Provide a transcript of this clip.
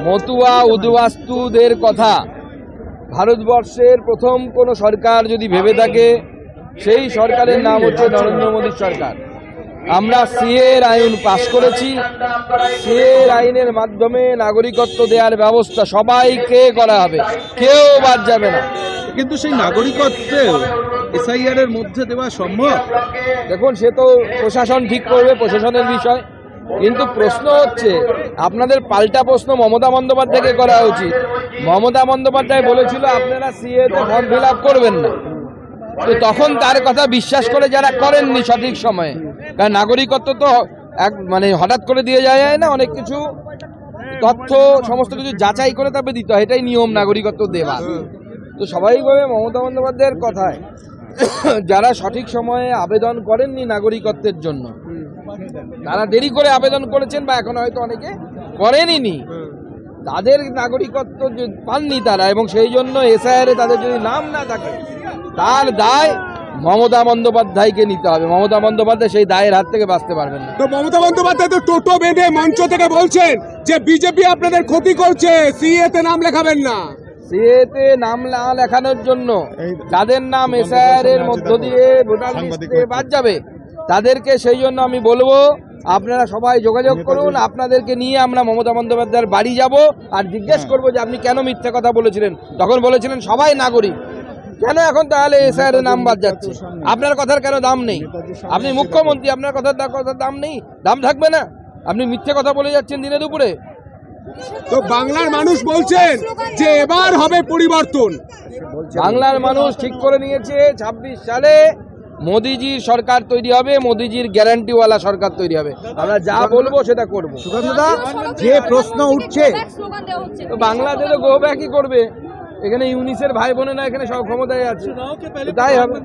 মতুয়া উদ্বাস্তুদের কথা ভারতবর্ষের প্রথম কোনো সরকার যদি ভেবে থাকে সেই সরকারের নাম হচ্ছে নরেন্দ্র মোদীর সরকার। আমরা সিএর আইন পাশ করেছি। সিএর আইনের মাধ্যমে নাগরিকত্ব দেওয়ার ব্যবস্থা সবাইকে করা হবে, কেউ বাদ যাবে না। কিন্তু সেই নাগরিকত্বে এসআইআর এর মধ্যে দেওয়া সম্ভব? দেখুন, সে তো প্রশাসন ঠিক করবে, প্রশাসনের বিষয়। কিন্তু প্রশ্ন হচ্ছে, আপনাদের পাল্টা প্রশ্ন মমতা বন্দ্যোপাধ্যায়কে করা উচিত। মমতা বন্দ্যোপাধ্যায় বলেছিল আপনারা সিএতে ফর্ম ফিল আপ করবেন না, তো তখন তার কথা বিশ্বাস করে যারা করেননি সঠিক সময়ে, কারণ নাগরিকত্ব তো হঠাৎ করে দিয়ে যায় না, অনেক কিছু তথ্য সমস্ত কিছু যাচাই করে তবে দিতে হয়, এটাই নিয়ম নাগরিকত্ব দেওয়ার। তো স্বাভাবিকভাবে মমতা বন্দ্যোপাধ্যায়ের কথায় যারা সঠিক সময়ে আবেদন করেননি নাগরিকত্বের জন্য, তারা দেরি করে আবেদন করেছেন বা এখন হয়তো অনেকে করেনি, তাদের নাগরিকত্ব পাননি তারা, এবং সেই জন্য এসআইআরে তাদের যদি নাম না থাকে তার দায় মমতা বন্দ্যোপাধ্যায়কে নিতে হবে। মমতা বন্দ্যোপাধ্যায় সেই দায়ের হাত থেকে বাঁচতে পারবেন না। তো মমতা বন্দ্যোপাধ্যায় তো টোটো বেঁধে মঞ্চ থেকে বলছেন যে বিজেপি আপনাদের ক্ষতি করছে, সিএতে নাম লেখাবেন না। সিএতে নাম না লেখানোর জন্য যাদের নাম এসআইআর এর মধ্য দিয়ে ভোটার লিস্টে বাদ যাবে, তাদেরকে সেই জন্য আমি বলবো আপনারা সবাই যোগাযোগ করুন। আপনাদেরকে নিয়ে আমরা মমতা বন্দ্যোপাধ্যায়ের বাড়ি যাব আর জিজ্ঞেস করবো যে আপনি কেন মিথ্যা কথা বলেছিলেন। তখন বলেছিলেন সবাই নাগরিক, কেন এখন তাহলে এসআইআর এর নাম বাদ যাচ্ছে? আপনার কথার কেন দাম নেই? আপনি মুখ্যমন্ত্রী, আপনার কথার দাম নেই? দাম থাকবে না? আপনি মিথ্যে কথা বলে যাচ্ছেন দিনে দুপুরে। তো বাংলার মানুষ বলছেন যে এবার হবে পরিবর্তন। বাংলার মানুষ ঠিক করে নিয়েছে 26 সালে মোদিজির সরকার তৈরি হবে, মোদিজির গ্যারান্টিওয়ালা সরকার তৈরি হবে। আমরা যা বলবো সেটা করবো। যে প্রশ্ন উঠছে, তো বাংলাদেশে গো ব্যাকই করবে। এখানে ইউনিসের ভাই বোনেরা এখানে সব ক্ষমতায় আছে, তাই হবে।